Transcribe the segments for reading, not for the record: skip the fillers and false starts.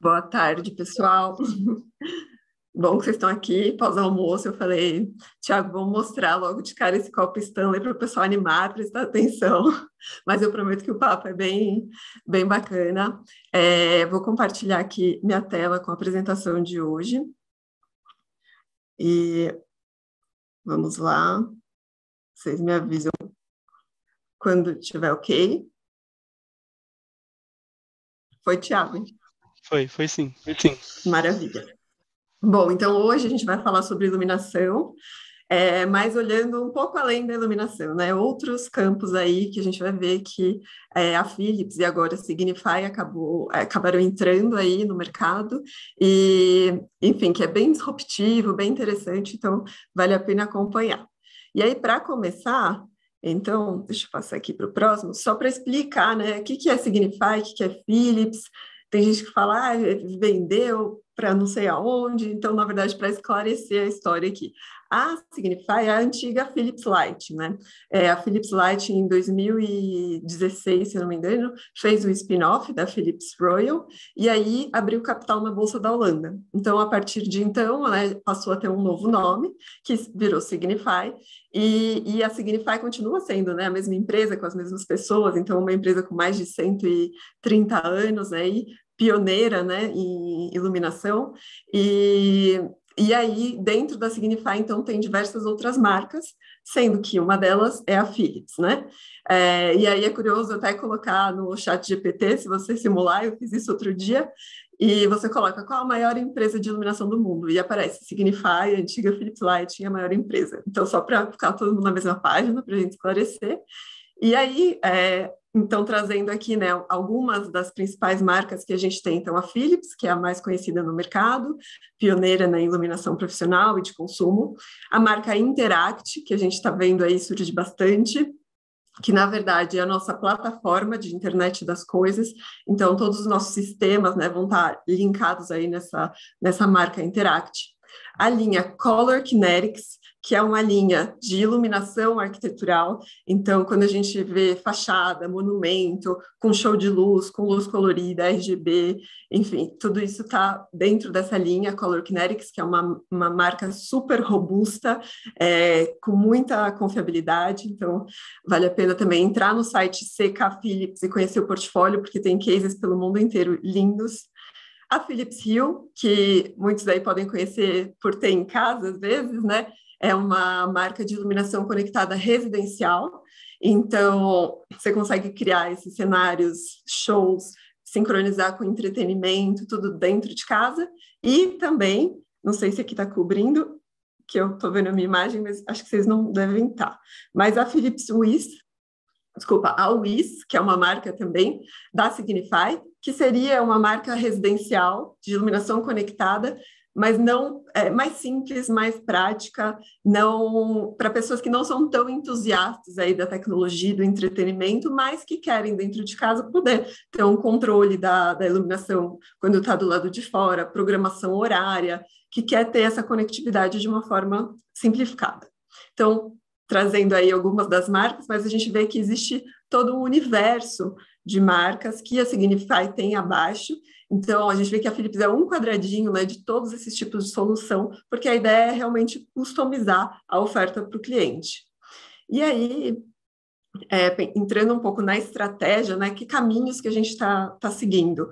Boa tarde, pessoal. Bom que vocês estão aqui, pós-almoço. Eu falei, Tiago, vamos mostrar logo de cara esse copo Stanley para o pessoal animar, prestar atenção. Mas eu prometo que o papo é bem bacana. Vou compartilhar aqui minha tela com a apresentação de hoje. E vamos lá. Vocês me avisam quando estiver ok. Foi, Tiago? Foi sim, foi sim. Maravilha. Bom, então hoje a gente vai falar sobre iluminação, mas olhando um pouco além da iluminação, né? Outros campos aí que a gente vai ver que a Philips e agora a Signify acabaram entrando aí no mercado e, enfim, que é bem disruptivo, bem interessante, então vale a pena acompanhar. E aí, para começar, então, deixa eu passar aqui para o próximo, só para explicar, né? O que é Signify, o que é Philips. Tem gente que fala, vendeu para não sei aonde, então, na verdade, para esclarecer a história aqui. A Signify é a antiga Philips Light, né? A Philips Light, em 2016, se não me engano, fez o spin-off da Philips Royal e aí abriu capital na Bolsa da Holanda. Então, a partir de então, né, passou a ter um novo nome, que virou Signify, e a Signify continua sendo, né, a mesma empresa, com as mesmas pessoas, então uma empresa com mais de 130 anos, né, e pioneira, né, em iluminação, e aí, dentro da Signify, então, tem diversas outras marcas, sendo que uma delas é a Philips, né? E aí é curioso até colocar no chat GPT, se você simular, eu fiz isso outro dia, e você coloca qual a maior empresa de iluminação do mundo, e aparece Signify, a antiga Philips Lighting, a maior empresa. Então, só para ficar todo mundo na mesma página, para a gente esclarecer. E aí, então, trazendo aqui, né, algumas das principais marcas que a gente tem. Então, a Philips, que é a mais conhecida no mercado, pioneira na iluminação profissional e de consumo. A marca Interact, que a gente está vendo aí surge bastante, que, na verdade, é a nossa plataforma de internet das coisas. Então, todos os nossos sistemas, né, vão estar linkados aí nessa marca Interact. A linha Color Kinetics, que é uma linha de iluminação arquitetural. Então, quando a gente vê fachada, monumento, com show de luz, com luz colorida, RGB, enfim, tudo isso está dentro dessa linha Color Kinetics, que é uma marca super robusta, com muita confiabilidade. Então, vale a pena também entrar no site CK Philips e conhecer o portfólio, porque tem cases pelo mundo inteiro lindos. A Philips Hue, que muitos aí podem conhecer por ter em casa, às vezes, né? É uma marca de iluminação conectada residencial. Então, você consegue criar esses cenários, shows, sincronizar com entretenimento, tudo dentro de casa. E também, não sei se aqui está cobrindo, que eu estou vendo a minha imagem, mas acho que vocês não devem estar. Mas a Philips a WIS, que é uma marca também da Signify, que seria uma marca residencial de iluminação conectada, mas não mais simples, mais prática, não para pessoas que não são tão entusiastas aí da tecnologia, do entretenimento, mas que querem dentro de casa poder ter um controle da iluminação quando está do lado de fora, programação horária, que quer ter essa conectividade de uma forma simplificada. Então, trazendo aí algumas das marcas, mas a gente vê que existe todo um universo de marcas que a Signify tem abaixo. Então, a gente vê que a Philips é um quadradinho, né, de todos esses tipos de solução, porque a ideia é realmente customizar a oferta para o cliente. E aí, entrando um pouco na estratégia, né, que caminhos que a gente está seguindo?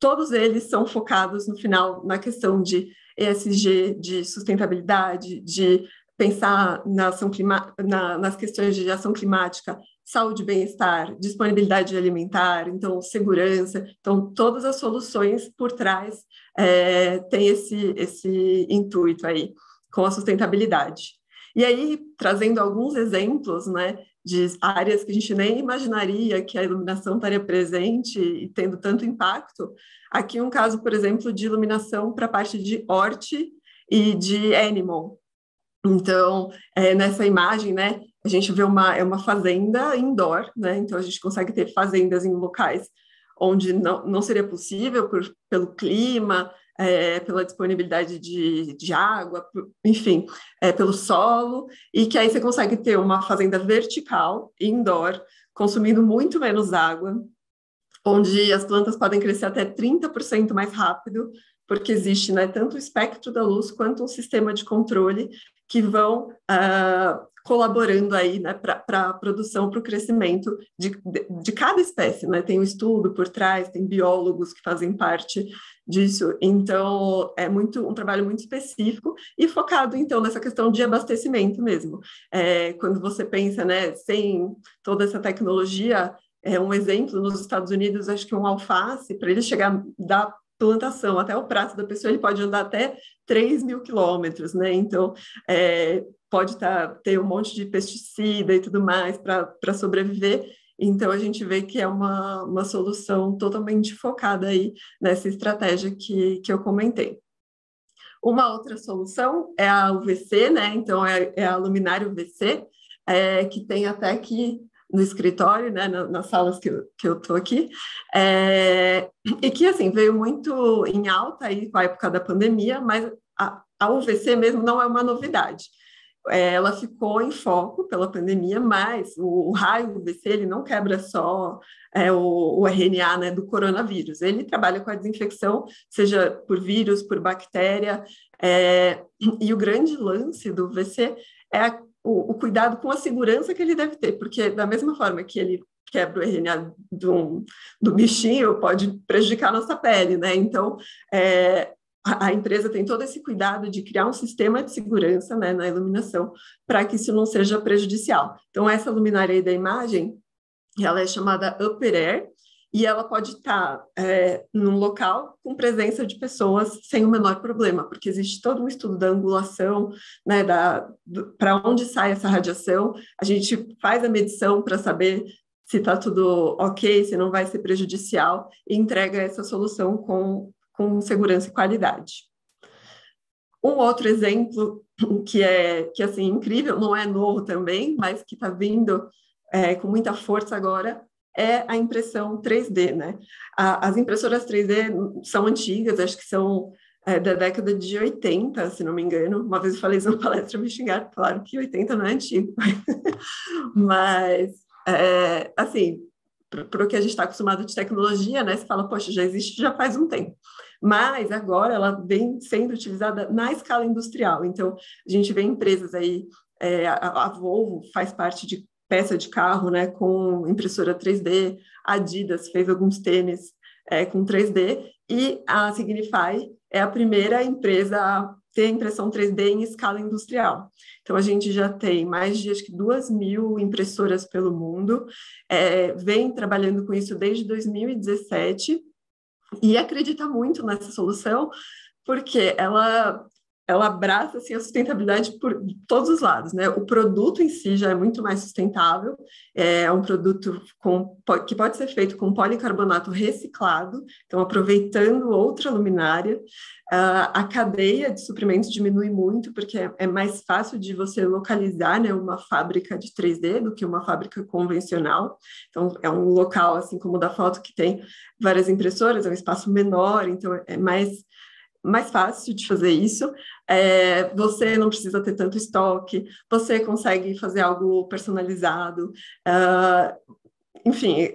Todos eles são focados, no final, na questão de ESG, de sustentabilidade, de pensar nas questões de ação climática, saúde e bem-estar, disponibilidade alimentar, então, segurança. Então, todas as soluções por trás têm esse intuito aí, com a sustentabilidade. E aí, trazendo alguns exemplos, né, de áreas que a gente nem imaginaria que a iluminação estaria presente e tendo tanto impacto. Aqui um caso, por exemplo, de iluminação para a parte de horti e de animal. Então, nessa imagem, né, a gente vê uma fazenda indoor, né, então a gente consegue ter fazendas em locais onde não seria possível pelo clima, pela disponibilidade de água, enfim, pelo solo, e que aí você consegue ter uma fazenda vertical, indoor, consumindo muito menos água, onde as plantas podem crescer até 30% mais rápido, porque existe, né, tanto o espectro da luz quanto um sistema de controle que vão colaborando aí, né, para a produção, para o crescimento de cada espécie, né? Tem um estudo por trás, tem biólogos que fazem parte disso, então é um trabalho muito específico e focado, então, nessa questão de abastecimento mesmo. Quando você pensa, né, sem toda essa tecnologia, um exemplo, nos Estados Unidos, acho que um alface, para ele chegar da plantação até o prato da pessoa, ele pode andar até 3.000 quilômetros, né? Então, pode ter um monte de pesticida e tudo mais para sobreviver. Então, a gente vê que é uma solução totalmente focada aí nessa estratégia que eu comentei. Uma outra solução é a UVC, né? Então, é a luminária UVC, que tem até aqui no escritório, né, nas salas que eu estou aqui, e que, assim, veio muito em alta aí com a época da pandemia, mas a UVC mesmo não é uma novidade. Ela ficou em foco pela pandemia, mas o raio UVC, ele não quebra só o RNA, né, do coronavírus, ele trabalha com a desinfecção, seja por vírus, por bactéria, e o grande lance do UVC é o cuidado com a segurança que ele deve ter, porque da mesma forma que ele quebra o RNA do bichinho, pode prejudicar a nossa pele, né? Então, a empresa tem todo esse cuidado de criar um sistema de segurança, né, na iluminação, para que isso não seja prejudicial. Então, essa luminária aí da imagem, ela é chamada Upper Air, e ela pode estar num local com presença de pessoas sem o menor problema, porque existe todo um estudo da angulação, né, para onde sai essa radiação, a gente faz a medição para saber se está tudo ok, se não vai ser prejudicial, e entrega essa solução com segurança e qualidade. Um outro exemplo que assim, incrível, não é novo também, mas que está vindo com muita força agora, é a impressão 3D, né? As impressoras 3D são antigas, acho que são da década de 80, se não me engano. Uma vez eu falei isso numa palestra, me xingaram, claro que 80 não é antigo. Mas, assim, para o que a gente está acostumado de tecnologia, né? Você fala, poxa, já existe já faz um tempo. Mas agora ela vem sendo utilizada na escala industrial. Então, a gente vê empresas aí, a Volvo faz parte de peça de carro, né, com impressora 3D, a Adidas fez alguns tênis com 3D, e a Signify é a primeira empresa a ter impressão 3D em escala industrial. Então, a gente já tem mais de, acho que, 2.000 impressoras pelo mundo, vem trabalhando com isso desde 2017, e acredita muito nessa solução, porque ela abraça, assim, a sustentabilidade por todos os lados, né? O produto em si já é muito mais sustentável, é um produto que pode ser feito com policarbonato reciclado, então aproveitando outra luminária. A cadeia de suprimentos diminui muito, porque é mais fácil de você localizar, né, uma fábrica de 3D do que uma fábrica convencional. Então, é um local, assim como o da foto, que tem várias impressoras, é um espaço menor, então é mais fácil de fazer isso, você não precisa ter tanto estoque, você consegue fazer algo personalizado, enfim,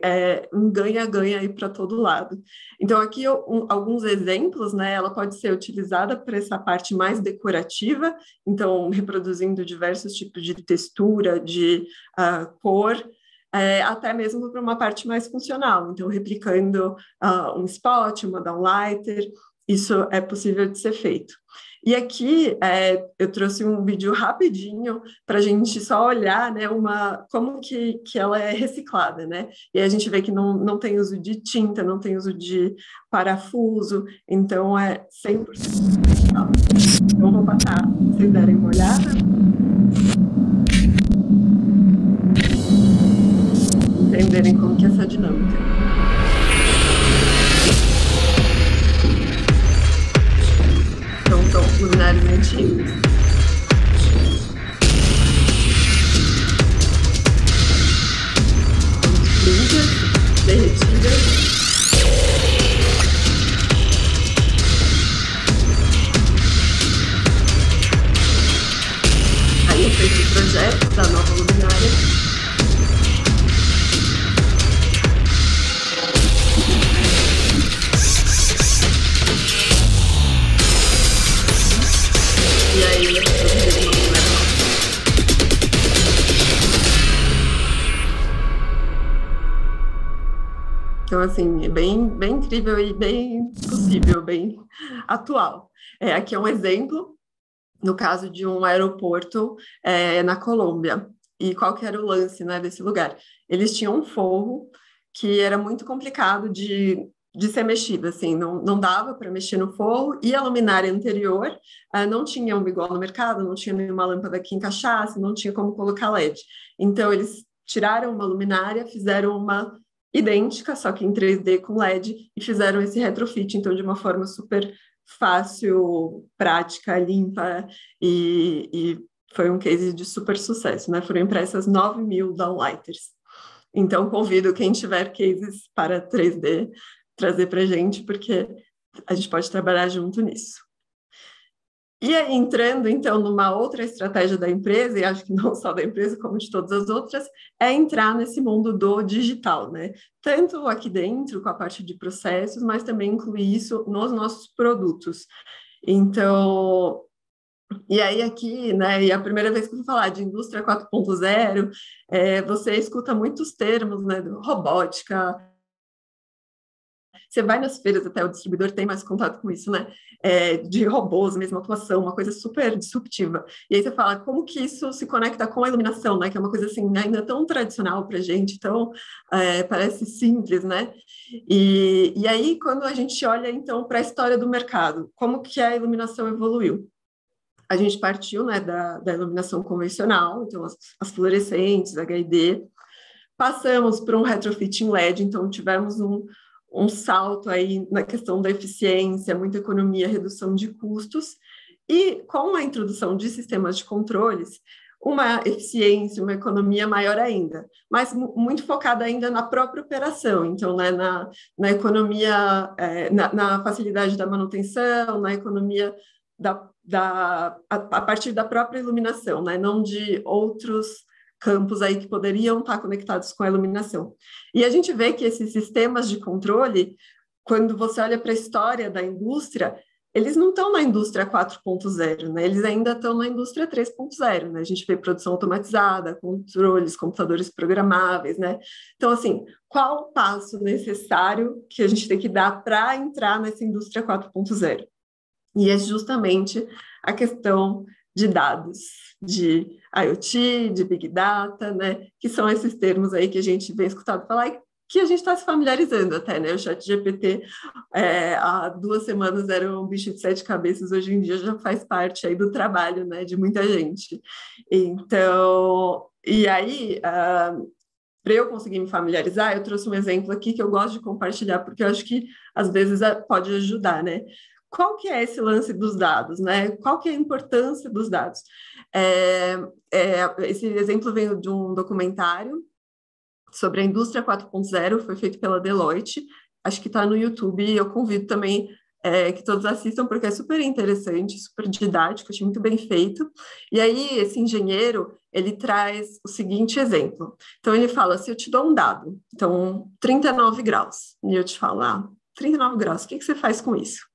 um ganha-ganha aí para todo lado. Então, aqui alguns exemplos, né? Ela pode ser utilizada para essa parte mais decorativa, então, reproduzindo diversos tipos de textura, de cor, até mesmo para uma parte mais funcional, então, replicando um spot, uma downlighter, isso é possível de ser feito. E aqui eu trouxe um vídeo rapidinho para a gente só olhar, né, como que ela é reciclada, né? E a gente vê que não tem uso de tinta, não tem uso de parafuso, então é 100% reciclável. Então, vou passar, se vocês derem uma olhada. Entenderem como que é essa dinâmica. São luminárias antigos. Frias, derretidas. Aí eu fiz o projeto da nova luminária. Então, assim, é bem incrível e bem possível, bem atual. Aqui é um exemplo, no caso de um aeroporto na Colômbia. E qual que era o lance, né, desse lugar? Eles tinham um forro que era muito complicado de ser mexido, assim, não dava para mexer no forro, e a luminária anterior não tinha um igual no mercado, não tinha nenhuma lâmpada que encaixasse, não tinha como colocar LED. Então, eles tiraram uma luminária, fizeram uma idêntica, só que em 3D com LED, e fizeram esse retrofit, então, de uma forma super fácil, prática, limpa, e foi um case de super sucesso, né? Foram impressas 9.000 downlighters. Então, convido quem tiver cases para 3D, trazer para a gente, porque a gente pode trabalhar junto nisso. E aí, entrando, então, numa outra estratégia da empresa, e acho que não só da empresa, como de todas as outras, é entrar nesse mundo do digital, né? Tanto aqui dentro, com a parte de processos, mas também incluir isso nos nossos produtos. Então, e aí aqui, né, e a primeira vez que eu vou falar de indústria 4.0, você escuta muitos termos, né, robótica. Você vai nas feiras, até o distribuidor tem mais contato com isso, né? De robôs, mesma atuação, uma coisa super disruptiva. E aí você fala, como que isso se conecta com a iluminação, né? Que é uma coisa assim, ainda tão tradicional para a gente, tão parece simples, né? E aí, quando a gente olha, então, para a história do mercado, como que a iluminação evoluiu? A gente partiu, né, da iluminação convencional, então as fluorescentes, HID, passamos por um retrofit em LED, então tivemos um salto aí na questão da eficiência, muita economia, redução de custos, e com a introdução de sistemas de controles, uma eficiência, uma economia maior ainda, mas muito focada ainda na própria operação, então, né, na economia, na facilidade da manutenção, na economia a partir da própria iluminação, né, não de outros campos aí que poderiam estar conectados com a iluminação. E a gente vê que esses sistemas de controle, quando você olha para a história da indústria, eles não estão na indústria 4.0, né? Eles ainda estão na indústria 3.0, né? A gente vê produção automatizada, controles, computadores programáveis, né? Então, assim, qual o passo necessário que a gente tem que dar para entrar nessa indústria 4.0? E é justamente a questão de dados, de IoT, de Big Data, né? Que são esses termos aí que a gente vem escutado falar e que a gente está se familiarizando até, né? O ChatGPT, há 2 semanas era um bicho de 7 cabeças, hoje em dia já faz parte aí do trabalho, né? De muita gente. Então, e aí... para eu conseguir me familiarizar, eu trouxe um exemplo aqui que eu gosto de compartilhar, porque eu acho que às vezes pode ajudar, né? Qual que é esse lance dos dados, né? Qual que é a importância dos dados? Esse exemplo veio de um documentário sobre a indústria 4.0, foi feito pela Deloitte, acho que está no YouTube, e eu convido também que todos assistam, porque é super interessante, super didático, achei muito bem feito. E aí, esse engenheiro, ele traz o seguinte exemplo. Então, ele fala, se eu te dou um dado, então, 39 graus, e eu te falo, 39 graus, o que você faz com isso?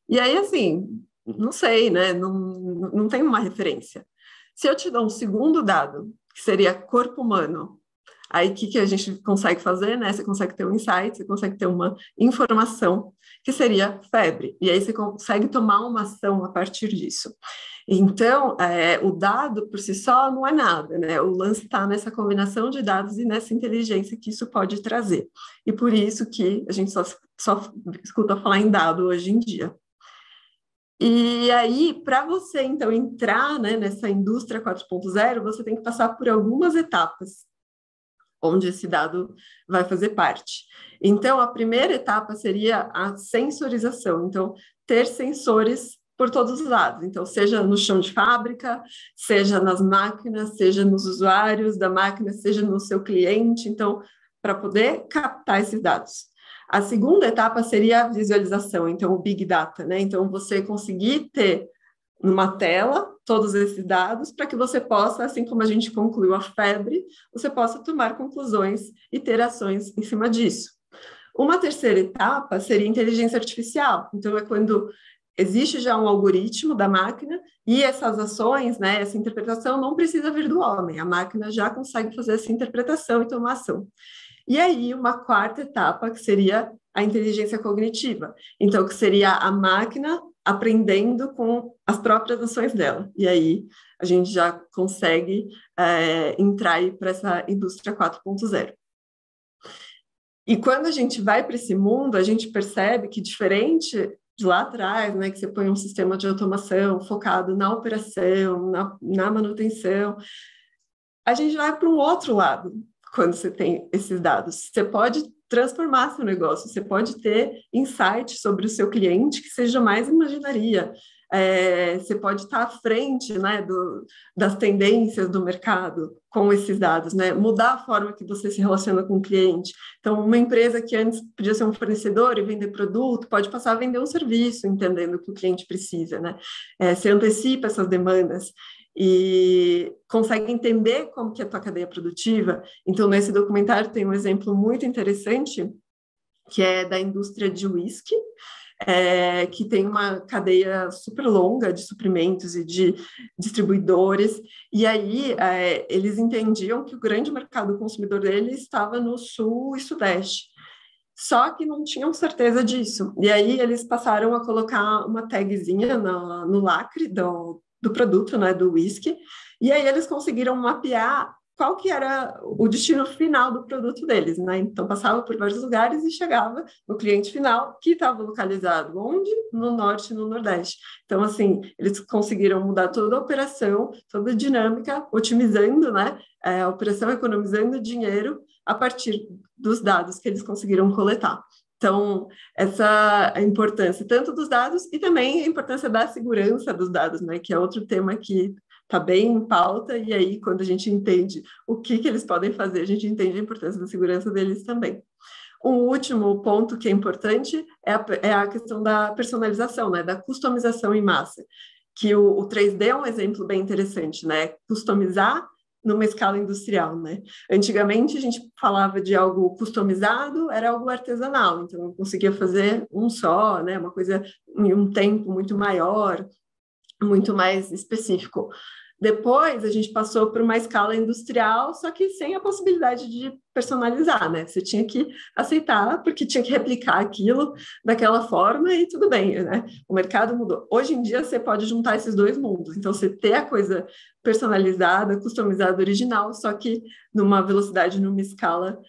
E aí, assim, não sei, né? Não tem uma referência. Se eu te dou um segundo dado, que seria corpo humano, aí o que a gente consegue fazer, né? Você consegue ter um insight, você consegue ter uma informação, que seria febre. E aí você consegue tomar uma ação a partir disso. Então, o dado por si só não é nada, né? O lance está nessa combinação de dados e nessa inteligência que isso pode trazer. E por isso que a gente só escuta falar em dado hoje em dia. E aí, para você, então, entrar, né, nessa indústria 4.0, você tem que passar por algumas etapas, onde esse dado vai fazer parte. Então, a primeira etapa seria a sensorização. Então, ter sensores por todos os lados. Então, seja no chão de fábrica, seja nas máquinas, seja nos usuários da máquina, seja no seu cliente. Então, para poder captar esses dados. A segunda etapa seria a visualização, então o Big Data, né? Então você conseguir ter numa tela todos esses dados para que você possa, assim como a gente concluiu a febre, você possa tomar conclusões e ter ações em cima disso. Uma terceira etapa seria inteligência artificial. Então é quando existe já um algoritmo da máquina e essas ações, né, essa interpretação não precisa vir do homem, a máquina já consegue fazer essa interpretação e tomar ação. E aí, uma quarta etapa, que seria a inteligência cognitiva. Então, que seria a máquina aprendendo com as próprias ações dela. E aí, a gente já consegue entrar para essa indústria 4.0. E quando a gente vai para esse mundo, a gente percebe que, diferente de lá atrás, né, que você põe um sistema de automação focado na operação, na manutenção, a gente vai para um outro lado quando você tem esses dados. Você pode transformar seu negócio, você pode ter insights sobre o seu cliente que você jamais imaginaria. Você pode estar à frente, né, das tendências do mercado com esses dados, né? Mudar a forma que você se relaciona com o cliente. Então, uma empresa que antes podia ser um fornecedor e vender produto, pode passar a vender um serviço, entendendo o que o cliente precisa, né? Você antecipa essas demandas e consegue entender como que é a tua cadeia produtiva. Então, nesse documentário tem um exemplo muito interessante, que é da indústria de whisky, que tem uma cadeia super longa de suprimentos e de distribuidores, e aí eles entendiam que o grande mercado consumidor dele estava no sul e sudeste, só que não tinham certeza disso, e aí eles passaram a colocar uma tagzinha no lacre do produto, né, do whisky, e aí eles conseguiram mapear qual que era o destino final do produto deles, né? Então, passava por vários lugares e chegava no cliente final, que estava localizado onde? No norte e no nordeste. Então, assim, eles conseguiram mudar toda a operação, toda a dinâmica, otimizando, né, a operação, economizando dinheiro a partir dos dados que eles conseguiram coletar. Então, essa é a importância tanto dos dados e também a importância da segurança dos dados, né, que é outro tema que está bem em pauta, e aí, quando a gente entende o que eles podem fazer, a gente entende a importância da segurança deles também. Um último ponto que é importante é a questão da personalização, né, da customização em massa, que o 3D é um exemplo bem interessante, né, customizar numa escala industrial, né? Antigamente, a gente falava de algo customizado, era algo artesanal, então eu conseguia fazer um só, né, uma coisa em um tempo muito maior, muito mais específico. Depois, a gente passou por uma escala industrial, só que sem a possibilidade de personalizar, né? Você tinha que aceitar, porque tinha que replicar aquilo daquela forma e tudo bem, né? O mercado mudou. Hoje em dia, você pode juntar esses dois mundos. Então, você ter a coisa personalizada, customizada, original, só que numa velocidade, numa escala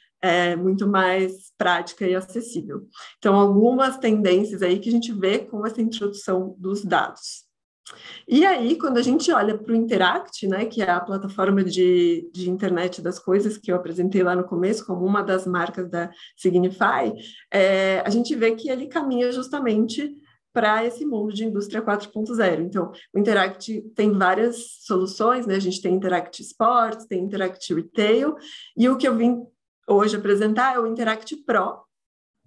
muito mais prática e acessível. Então, algumas tendências aí que a gente vê com essa introdução dos dados. E aí, quando a gente olha para o Interact, né, que é a plataforma de internet das coisas que eu apresentei lá no começo, como uma das marcas da Signify, a gente vê que ele caminha justamente para esse mundo de indústria 4.0. Então, o Interact tem várias soluções, né? A gente tem Interact Sports, tem Interact Retail, e o que eu vim hoje apresentar é o Interact Pro,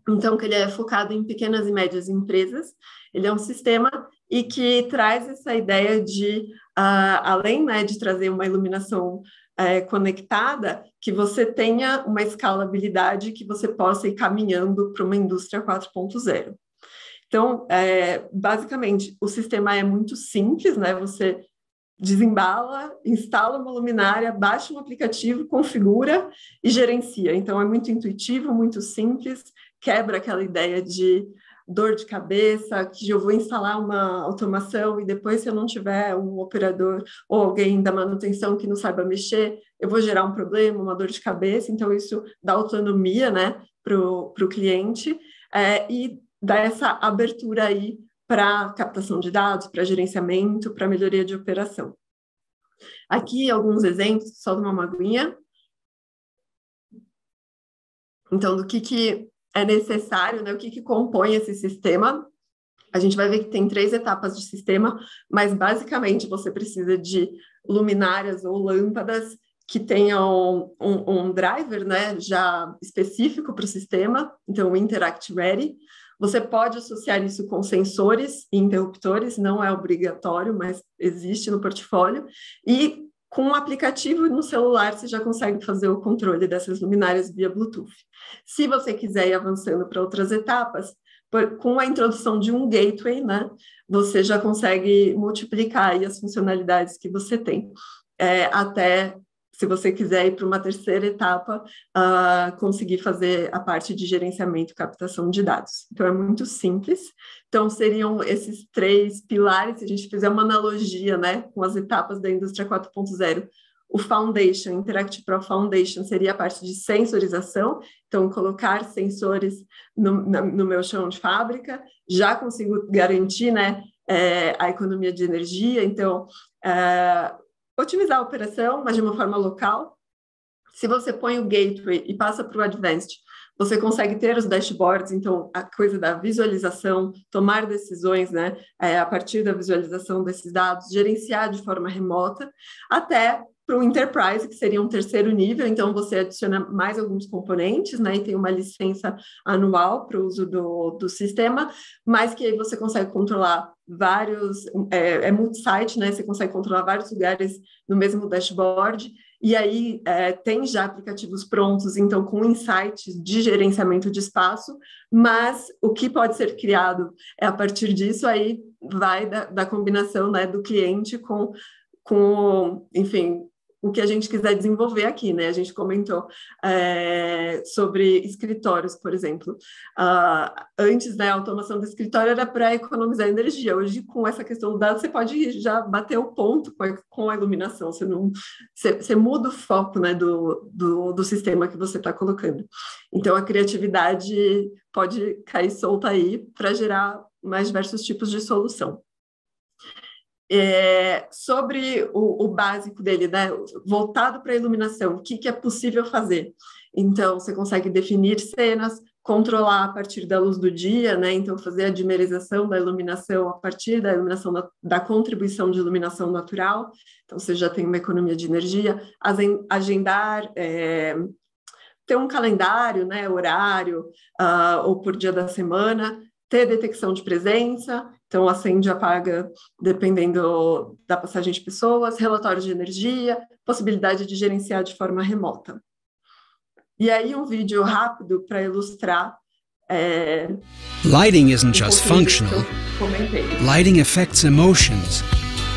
então, que ele é focado em pequenas e médias empresas, ele é um sistema e que traz essa ideia de, além, né, de trazer uma iluminação conectada, que você tenha uma escalabilidade que você possa ir caminhando para uma indústria 4.0. Então, basicamente, o sistema é muito simples, né? Você desembala, instala uma luminária, baixa um aplicativo, configura e gerencia. Então, é muito intuitivo, muito simples, quebra aquela ideia de dor de cabeça, que eu vou instalar uma automação e depois, se eu não tiver um operador ou alguém da manutenção que não saiba mexer, eu vou gerar um problema, uma dor de cabeça. Então, isso dá autonomia, né, para o cliente e dá essa abertura aí para captação de dados, para gerenciamento, para melhoria de operação. Aqui, alguns exemplos, só de uma aguinha. Então, do que é necessário, né? O que compõe esse sistema. A gente vai ver que tem 3 etapas de sistema, mas basicamente você precisa de luminárias ou lâmpadas que tenham um driver, né, já específico para o sistema, então o Interact Ready. Você pode associar isso com sensores e interruptores, não é obrigatório, mas existe no portfólio, e com um aplicativo no celular, você já consegue fazer o controle dessas luminárias via Bluetooth. Se você quiser ir avançando para outras etapas, com a introdução de um gateway, né, você já consegue multiplicar aí as funcionalidades que você tem, até se você quiser ir para uma terceira etapa, conseguir fazer a parte de gerenciamento e captação de dados. Então, é muito simples. Então, seriam esses 3 pilares, se a gente fizer uma analogia, né, com as etapas da indústria 4.0, o Foundation, Interactive Pro Foundation, seria a parte de sensorização, então colocar sensores no meu chão de fábrica, já consigo garantir, né, a economia de energia, então otimizar a operação, mas de uma forma local. Se você põe o Gateway e passa para o Advanced, você consegue ter os dashboards, então a coisa da visualização, tomar decisões, né, a partir da visualização desses dados, gerenciar de forma remota, até para o Enterprise, que seria um terceiro nível, então você adiciona mais alguns componentes, né, e tem uma licença anual para o uso do sistema, mas que aí você consegue controlar vários, multi-site, né, você consegue controlar vários lugares no mesmo dashboard, e aí tem já aplicativos prontos, então com insights de gerenciamento de espaço, mas o que pode ser criado a partir disso, aí vai da combinação, né, do cliente com, enfim, o que a gente quiser desenvolver aqui, né? A gente comentou sobre escritórios, por exemplo. Antes, né, a automação do escritório era para economizar energia. Hoje, com essa questão do dado, você pode já bater o ponto com a iluminação. Você muda o foco, né, do sistema que você está colocando. Então, a criatividade pode cair solta aí para gerar mais diversos tipos de solução. Sobre o básico dele, né, voltado para a iluminação, o que é possível fazer? Então, você consegue definir cenas, controlar a partir da luz do dia, né, então fazer a dimerização da iluminação a partir da iluminação da contribuição de iluminação natural, então você já tem uma economia de energia, agendar, ter um calendário, né, horário, ou por dia da semana, ter detecção de presença, então acende e apaga dependendo da passagem de pessoas, relatórios de energia, possibilidade de gerenciar de forma remota. E aí um vídeo rápido para ilustrar. Lighting isn't just functional. Lighting affects emotions.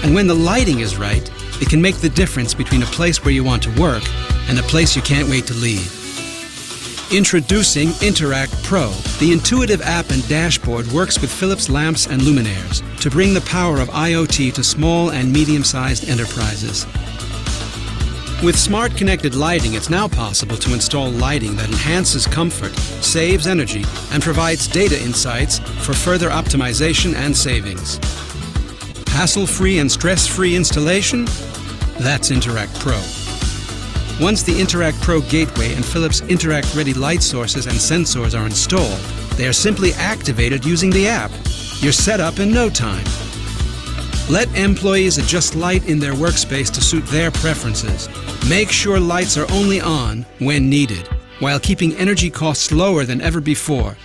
And when the lighting is right, it can make the difference between a place where you want to work and a place you can't wait to leave. Introducing Interact Pro. The intuitive app and dashboard works with Philips lamps and luminaires to bring the power of IoT to small and medium-sized enterprises. With smart connected lighting, it's now possible to install lighting that enhances comfort, saves energy, and provides data insights for further optimization and savings. Hassle-free and stress-free installation? That's Interact Pro. Once the Interact Pro Gateway and Philips Interact Ready light sources and sensors are installed, they are simply activated using the app. You're set up in no time. Let employees adjust light in their workspace to suit their preferences. Make sure lights are only on when needed, while keeping energy costs lower than ever before.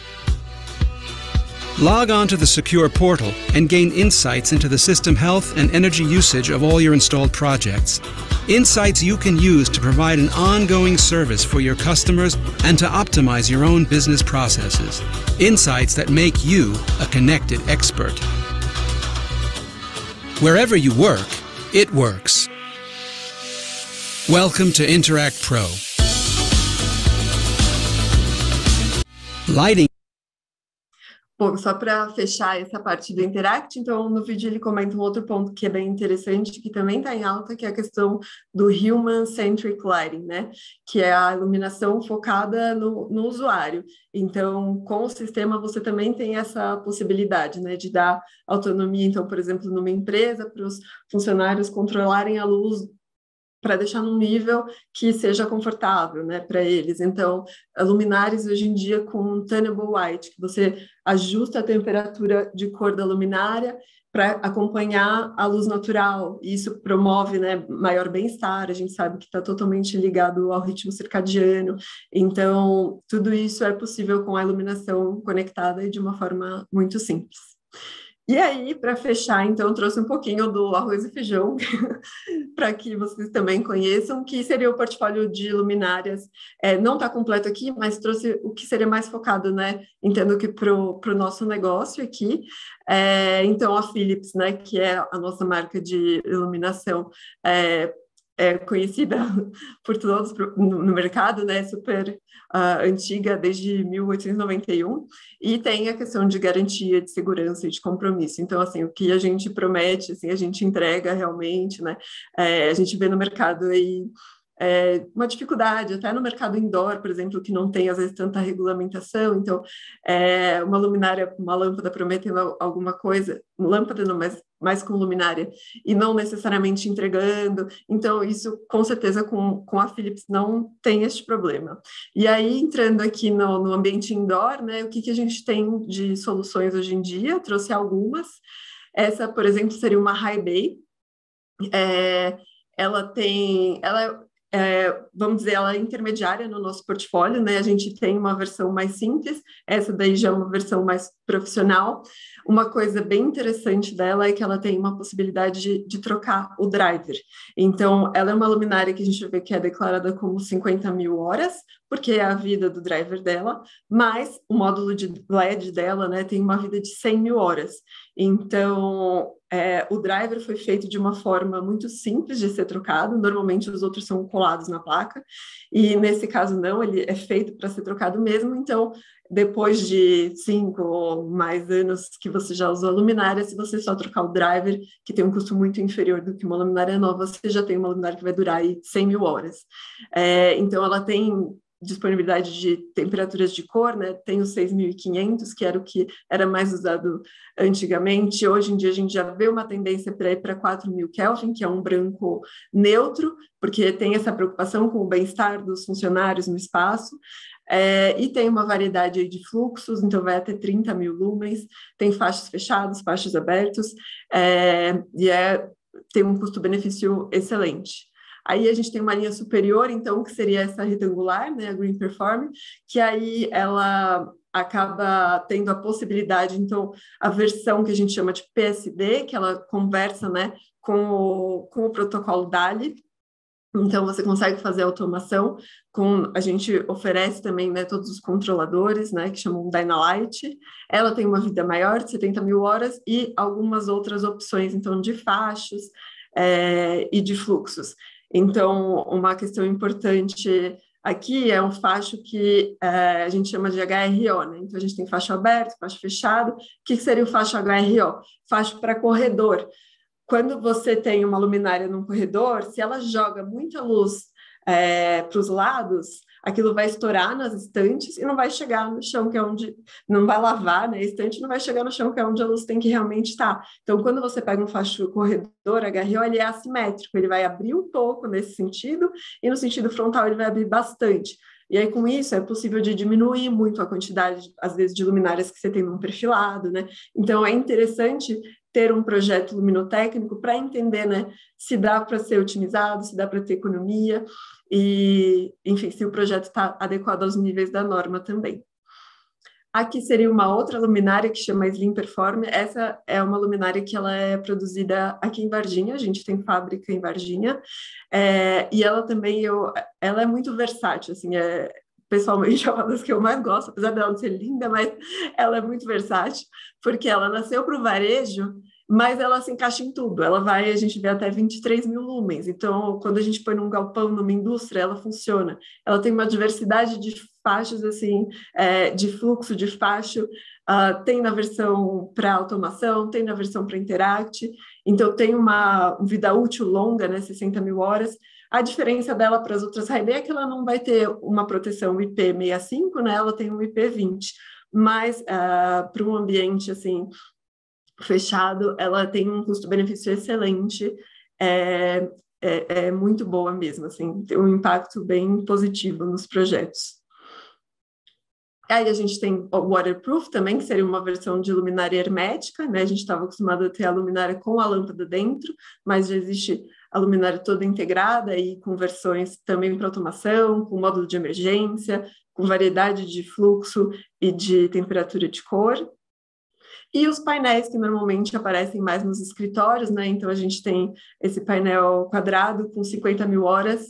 Log on to the secure portal and gain insights into the system health and energy usage of all your installed projects. Insights you can use to provide an ongoing service for your customers and to optimize your own business processes. Insights that make you a connected expert. Wherever you work, it works. Welcome to Interact Pro. Lighting. Bom, só para fechar essa parte do Interact, então no vídeo ele comenta um outro ponto que é bem interessante, que também está em alta, que é a questão do Human-Centric Lighting, né? Que é a iluminação focada no usuário. Então, com o sistema você também tem essa possibilidade, né, de dar autonomia, então, por exemplo, numa empresa, para os funcionários controlarem a luz para deixar num nível que seja confortável, né, para eles. Então, luminares hoje em dia com tunable white, que você ajusta a temperatura de cor da luminária para acompanhar a luz natural. Isso promove, né, maior bem-estar. A gente sabe que está totalmente ligado ao ritmo circadiano. Então, tudo isso é possível com a iluminação conectada e de uma forma muito simples. E aí, para fechar, então, eu trouxe um pouquinho do arroz e feijão, para que vocês também conheçam, que seria o portfólio de luminárias. Não está completo aqui, mas trouxe o que seria mais focado, né? Entendo que para o nosso negócio aqui. Então, a Philips, né, que é a nossa marca de iluminação, é conhecida por todos no mercado, né? Super antiga, desde 1891, e tem a questão de garantia, de segurança e de compromisso. Então, assim, o que a gente promete, assim, a gente entrega realmente, né? A gente vê no mercado aí uma dificuldade, até no mercado indoor, por exemplo, que não tem, às vezes, tanta regulamentação. Então, uma luminária, uma lâmpada prometendo alguma coisa, lâmpada não, mas mais com luminária, e não necessariamente entregando. Então, isso, com certeza, com a Philips não tem este problema. E aí, entrando aqui no ambiente indoor, né, o que a gente tem de soluções hoje em dia? Eu trouxe algumas. Essa, por exemplo, seria uma High Bay. Vamos dizer, ela é intermediária no nosso portfólio, né? A gente tem uma versão mais simples, essa daí já é uma versão mais profissional. Uma coisa bem interessante dela é que ela tem uma possibilidade de trocar o driver. Então, ela é uma luminária que a gente vê que é declarada como 50 mil horas, porque é a vida do driver dela, mas o módulo de LED dela, né, tem uma vida de 100 mil horas. Então, o driver foi feito de uma forma muito simples de ser trocado. Normalmente, os outros são colados na placa, e nesse caso não, ele é feito para ser trocado mesmo. Então, depois de 5 ou mais anos que você já usou a luminária, se você só trocar o driver, que tem um custo muito inferior do que uma luminária nova, você já tem uma luminária que vai durar aí 100 mil horas. Então, ela tem disponibilidade de temperaturas de cor, né? Tem o 6.500, que era o que era mais usado antigamente. Hoje em dia a gente já vê uma tendência para ir para 4.000 Kelvin, que é um branco neutro, porque tem essa preocupação com o bem-estar dos funcionários no espaço. E tem uma variedade aí de fluxos, então vai até 30 mil lumens, tem faixas fechadas, faixas abertos, tem um custo-benefício excelente. Aí a gente tem uma linha superior, então, que seria essa retangular, né, a Green Perform, que aí ela acaba tendo a possibilidade, então, a versão que a gente chama de PSD, que ela conversa, né, com o protocolo DALI. Então, você consegue fazer automação, a gente oferece também, né, todos os controladores, né, que chamam Dynalight. Ela tem uma vida maior, de 70 mil horas, e algumas outras opções, então, de faixas e de fluxos. Então, uma questão importante aqui é um facho que a gente chama de HRO, né? Então, a gente tem facho aberto, facho fechado. O que seria o facho HRO? Facho para corredor. Quando você tem uma luminária num corredor, se ela joga muita luz para os lados, aquilo vai estourar nas estantes e não vai chegar no chão, que é onde... Não vai lavar, né? A estante não vai chegar no chão, que é onde a luz tem que realmente estar. Então, quando você pega um facho corredor HRO, ele é assimétrico, ele vai abrir um pouco nesse sentido, e no sentido frontal ele vai abrir bastante. E aí, com isso, é possível de diminuir muito a quantidade, às vezes, de luminárias que você tem num perfilado, né? Então, é interessante ter um projeto luminotécnico para entender, né, se dá para ser otimizado, se dá para ter economia, e, enfim, se o projeto está adequado aos níveis da norma também. Aqui seria uma outra luminária que chama Slim Perform. Essa é uma luminária que ela é produzida aqui em Varginha, a gente tem fábrica em Varginha, e ela também, ela é muito versátil, assim, pessoalmente é uma das que eu mais gosto, apesar dela não ser linda, mas ela é muito versátil, porque ela nasceu para o varejo, mas ela se encaixa em tudo. A gente vê até 23 mil lumens. Então, quando a gente põe num galpão, numa indústria, ela funciona. Ela tem uma diversidade de faixas, assim, de fluxo de faixo. Tem na versão para automação, tem na versão para Interact. Então, tem uma vida útil longa, né, 60 mil horas. A diferença dela para as outras High Bay é que ela não vai ter uma proteção IP65, né? Ela tem um IP20. Mas, para um ambiente, assim, fechado, ela tem um custo-benefício excelente, é muito boa mesmo, assim, tem um impacto bem positivo nos projetos. Aí a gente tem o waterproof também, que seria uma versão de luminária hermética, né? A gente estava acostumado a ter a luminária com a lâmpada dentro, mas já existe a luminária toda integrada e com versões também para automação, com módulo de emergência, com variedade de fluxo e de temperatura de cor. E os painéis que normalmente aparecem mais nos escritórios, né? Então, a gente tem esse painel quadrado com 50 mil horas,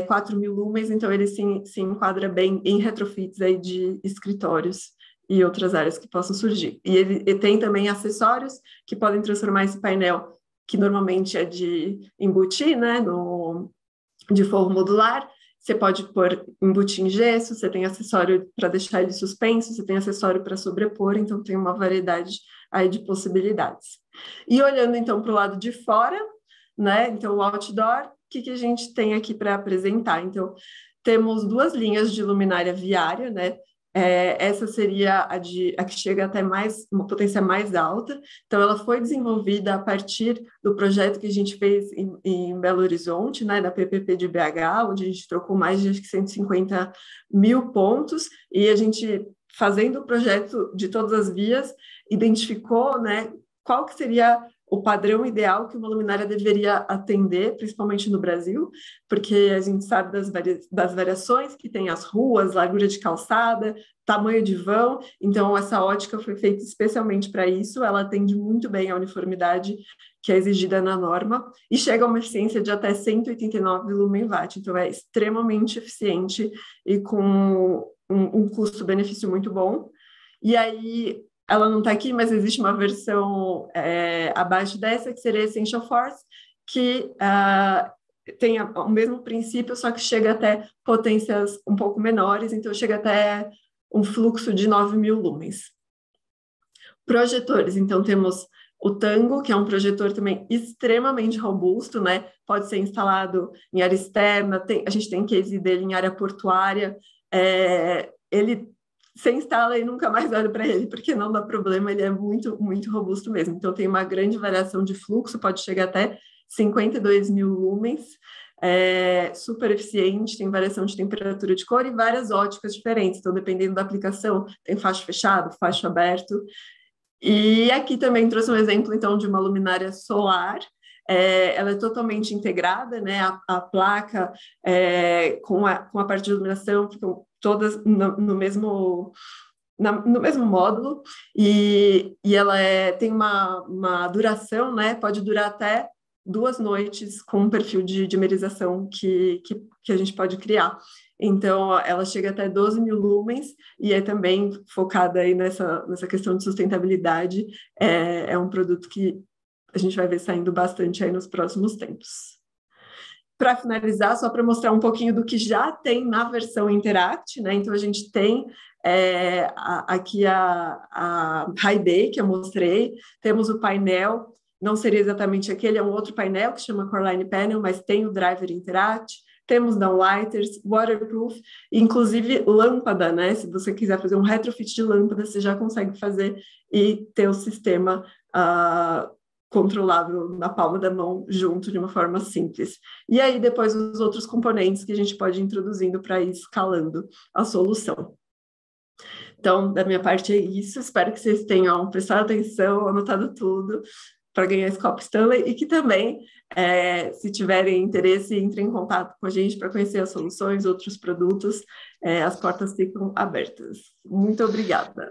4 mil lumens, então ele se enquadra bem em retrofits aí de escritórios e outras áreas que possam surgir. E ele tem também acessórios que podem transformar esse painel que normalmente é de embutir, né, de forro modular. Você pode embutir em gesso, você tem acessório para deixar ele suspenso, você tem acessório para sobrepor, então tem uma variedade aí de possibilidades. E olhando então para o lado de fora, né, então o outdoor, o que a gente tem aqui para apresentar? Então, temos 2 linhas de luminária viária, né? Essa seria a que chega até uma potência mais alta. Então, ela foi desenvolvida a partir do projeto que a gente fez em Belo Horizonte, né, da PPP de BH, onde a gente trocou mais de 150 mil pontos, e a gente, fazendo o projeto de todas as vias, identificou, né, qual que seria o padrão ideal que uma luminária deveria atender, principalmente no Brasil, porque a gente sabe das variações que tem as ruas, largura de calçada, tamanho de vão, então essa ótica foi feita especialmente para isso, ela atende muito bem a uniformidade que é exigida na norma, e chega a uma eficiência de até 189 lumen-watt, então é extremamente eficiente e com um custo-benefício muito bom. E aí, ela não está aqui, mas existe uma versão abaixo dessa, que seria Essential Force, que tem o mesmo princípio, só que chega até potências um pouco menores, então chega até um fluxo de 9.000 lumens. Projetores, então temos o Tango, que é um projetor também extremamente robusto, né? Pode ser instalado em área externa, a gente tem case dele em área portuária, você instala e nunca mais olha para ele, porque não dá problema, ele é muito, muito robusto mesmo. Então, tem uma grande variação de fluxo, pode chegar até 52.000 lumens, super eficiente, tem variação de temperatura de cor e várias óticas diferentes. Então, dependendo da aplicação, tem facho fechado, facho aberto. E aqui também trouxe um exemplo, então, de uma luminária solar. Ela é totalmente integrada, né? A placa com a parte de iluminação ficam todas no mesmo módulo, e ela tem uma duração, né? Pode durar até 2 noites com um perfil de dimerização que a gente pode criar. Então, ela chega até 12.000 lumens e é também focada aí nessa questão de sustentabilidade. É um produto que a gente vai ver saindo bastante aí nos próximos tempos. Para finalizar, só para mostrar um pouquinho do que já tem na versão Interact, né? Então, a gente tem aqui a High Bay, que eu mostrei, temos o painel, não seria exatamente aquele, é um outro painel que chama Coreline Panel, mas tem o driver Interact, temos downlighters, waterproof, inclusive lâmpada, né? Se você quiser fazer um retrofit de lâmpada, você já consegue fazer e ter o sistema controlável na palma da mão junto de uma forma simples. E aí depois os outros componentes que a gente pode ir introduzindo para ir escalando a solução. Então, da minha parte é isso, espero que vocês tenham prestado atenção, anotado tudo para ganhar esse copo Stanley e que também, se tiverem interesse, entrem em contato com a gente para conhecer as soluções, outros produtos, as portas ficam abertas. Muito obrigada.